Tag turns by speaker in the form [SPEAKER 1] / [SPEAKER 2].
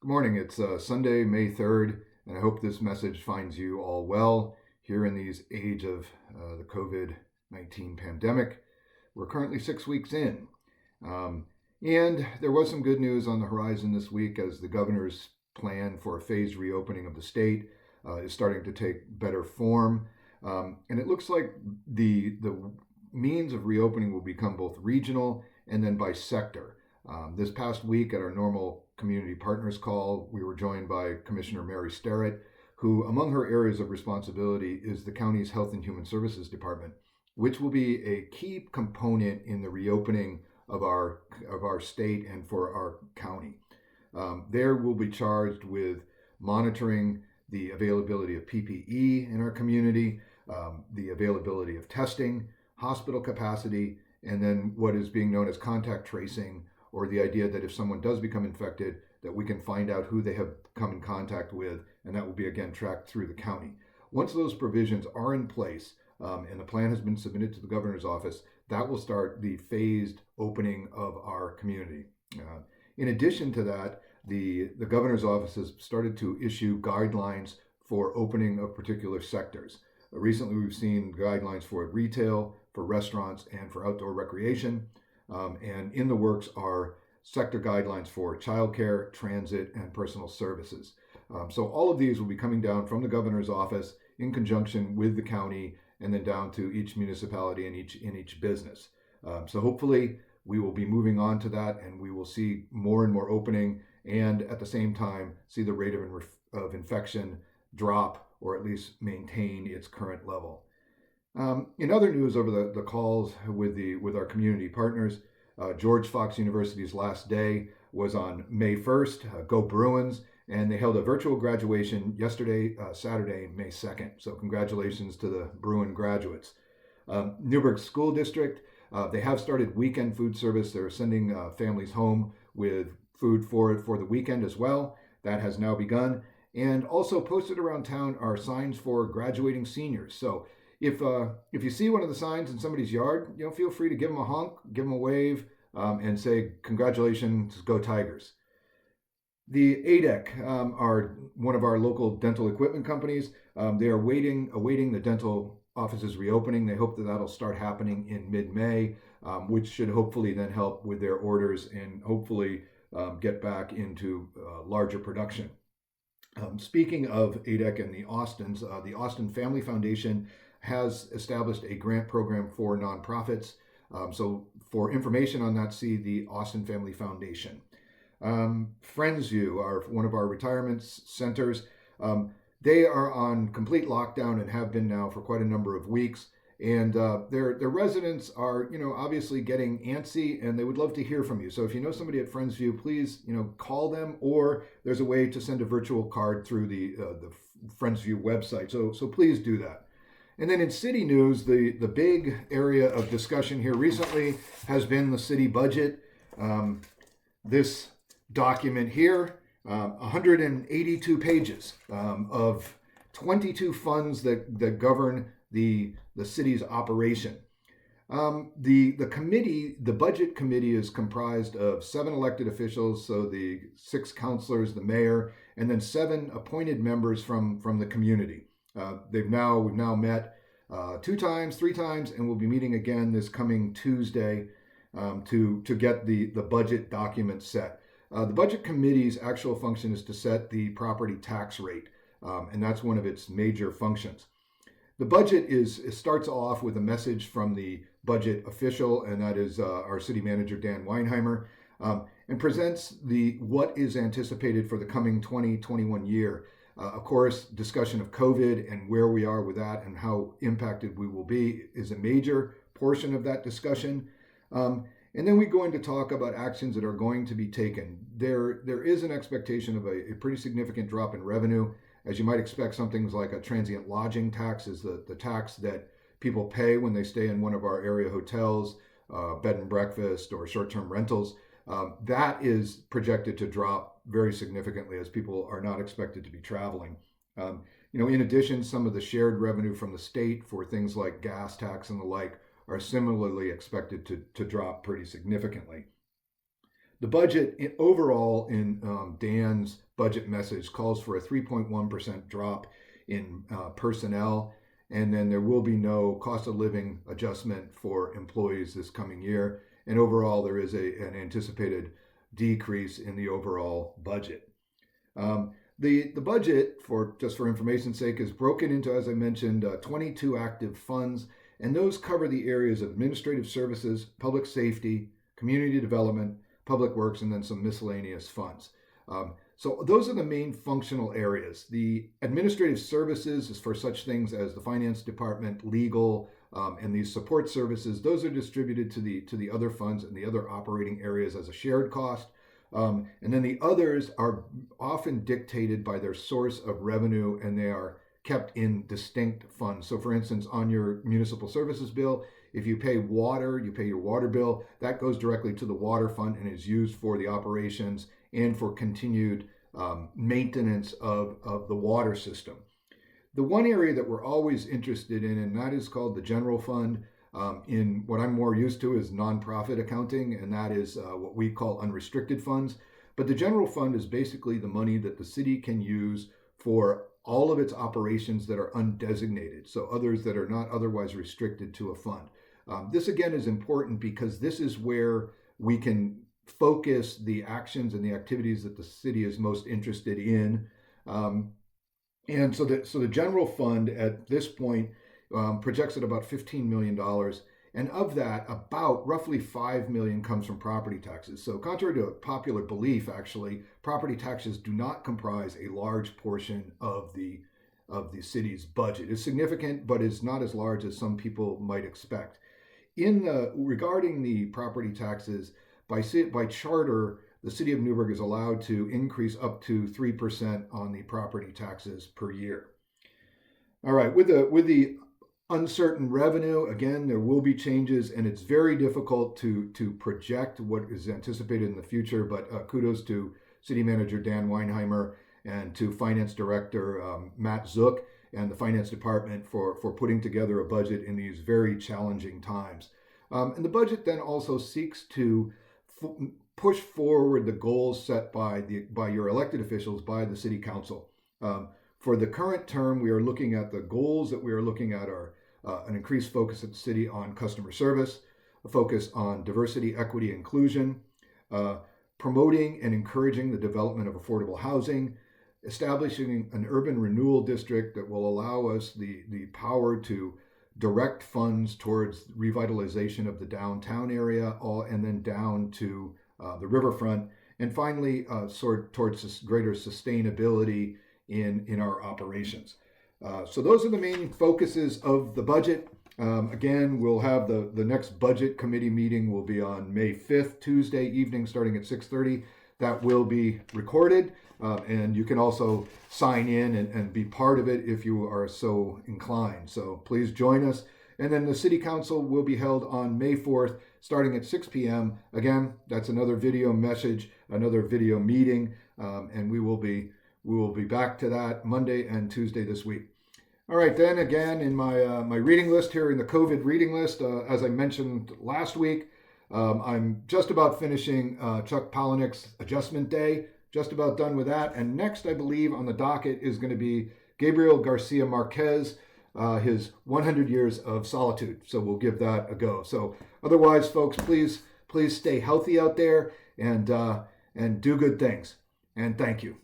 [SPEAKER 1] Good morning. It's Sunday, May 3rd, and I hope this message finds you all well here in these age of the COVID-19 pandemic. We're currently 6 weeks in, and there was some good news on the horizon this week as the governor's plan for a phased reopening of the state is starting to take better form. And it looks like the means of reopening will become both regional and then by sector. This past week at our normal community partners call, we were joined by Commissioner Mary Sterrett, who among her areas of responsibility is the county's Health and Human Services Department, which will be a key component in the reopening of our state and for our county. There we'll be charged with monitoring the availability of PPE in our community, the availability of testing, hospital capacity, and then what is being known as contact tracing, or the idea that if someone does become infected, that we can find out who they have come in contact with, and that will be again tracked through the county. Once those provisions are in place, and the plan has been submitted to the governor's office, that will start the phased opening of our community. In addition to that, the governor's office has started to issue guidelines for opening of particular sectors. Recently, we've seen guidelines for retail, for restaurants, and for outdoor recreation. And in the works are sector guidelines for childcare, transit, and personal services. So all of these will be coming down from the governor's office in conjunction with the county and then down to each municipality and each business. So hopefully we will be moving on to that and we will see more and more opening and at the same time see the rate of infection drop or at least maintain its current level. In other news over the calls with our community partners, George Fox University's last day was on May 1st. Go Bruins! And they held a virtual graduation yesterday, Saturday, May 2nd. So congratulations to the Bruin graduates. Newberg School District, they have started weekend food service. They're sending families home with food for the weekend as well. That has now begun. And also posted around town are signs for graduating seniors. So if you see one of the signs in somebody's yard, feel free to give them a honk, give them a wave, and say, congratulations, go Tigers. The ADEC are one of our local dental equipment companies. They are awaiting the dental office's reopening. They hope that that'll start happening in mid-May, which should hopefully then help with their orders and hopefully get back into larger production. Speaking of ADEC and the Austins, the Austin Family Foundation has established a grant program for nonprofits. So for information on that, see the Austin Family Foundation. Friendsview are one of our retirement centers. They are on complete lockdown and have been now for quite a number of weeks. And their residents are, obviously getting antsy, and they would love to hear from you. So if you know somebody at Friendsview, please, call them, or there's a way to send a virtual card through the Friendsview website. So please do that. And then in city news, the big area of discussion here recently has been the city budget. This document here, 182 pages of 22 funds that govern the city's operation. The budget committee is comprised of 7 elected officials, so the 6 councilors, the mayor, and then 7 appointed members from the community. We've now met 3 times, and we'll be meeting again this coming Tuesday to get the budget document set. The budget committee's actual function is to set the property tax rate, and that's one of its major functions. The budget starts off with a message from the budget official, and that is our city manager, Dan Weinheimer, and presents what is anticipated for the coming 2021 year. Of course, discussion of COVID and where we are with that and how impacted we will be is a major portion of that discussion. And then we go into talk about actions that are going to be taken. There is an expectation of a pretty significant drop in revenue. As you might expect, some things like a transient lodging tax is the tax that people pay when they stay in one of our area hotels, bed and breakfast, or short-term rentals. That is projected to drop very significantly as people are not expected to be traveling. In addition, some of the shared revenue from the state for things like gas tax and the like are similarly expected to drop pretty significantly. The budget overall in Dan's budget message calls for a 3.1% drop in personnel, and then there will be no cost of living adjustment for employees this coming year. And overall, there is an anticipated decrease in the overall budget. The budget, for just for information's sake, is broken into, as I mentioned, 22 active funds, and those cover the areas of administrative services, public safety, community development, public works, and then some miscellaneous funds. So those are the main functional areas. The administrative services is for such things as the finance department, legal, and these support services. Those are distributed to the other funds and the other operating areas as a shared cost. And then the others are often dictated by their source of revenue, and they are kept in distinct funds. So for instance, on your municipal services bill, if you pay water, you pay your water bill, that goes directly to the water fund and is used for the operations and for continued maintenance of the water system. The one area that we're always interested in, and that is called the general fund. In what I'm more used to is nonprofit accounting, and that is what we call unrestricted funds. But the general fund is basically the money that the city can use for all of its operations that are undesignated, so others that are not otherwise restricted to a fund. This again is important because this is where we can focus the actions and the activities that the city is most interested in. And so the general fund at this point projects at about $15 million. And of that, about roughly $5 million comes from property taxes. So contrary to popular belief, actually, property taxes do not comprise a large portion of the city's budget. It's significant, but it's not as large as some people might expect. Regarding the property taxes, by charter, the City of Newberg is allowed to increase up to 3% on the property taxes per year. All right, with the uncertain revenue, again, there will be changes, and it's very difficult to project what is anticipated in the future, but kudos to City Manager Dan Weinheimer and to Finance Director Matt Zook and the Finance Department for putting together a budget in these very challenging times. And the budget then also seeks to push forward the goals set by your elected officials, by the City Council. For the current term, we are looking at the goals that we are looking at are an increased focus at the city on customer service, a focus on diversity, equity, inclusion, promoting and encouraging the development of affordable housing, establishing an urban renewal district that will allow us the power to direct funds towards revitalization of the downtown area, and then down to the riverfront, and finally towards greater sustainability in our operations. So those are the main focuses of the budget. Again, we'll have the next budget committee meeting will be on May 5th, Tuesday evening, starting at 6:30. That will be recorded, and you can also sign in and be part of it if you are so inclined. So please join us. And then the City Council will be held on May 4th, starting at 6 p.m. Again, that's another video message, another video meeting, and we will be back to that Monday and Tuesday this week. All right, then again, in my reading list here, in the COVID reading list, as I mentioned last week, I'm just about finishing Chuck Palahniuk's Adjustment Day, just about done with that. And next, I believe, on the docket is going to be Gabriel Garcia Marquez, his 100 Years of Solitude. So we'll give that a go. So otherwise, folks, please stay healthy out there and do good things. And thank you.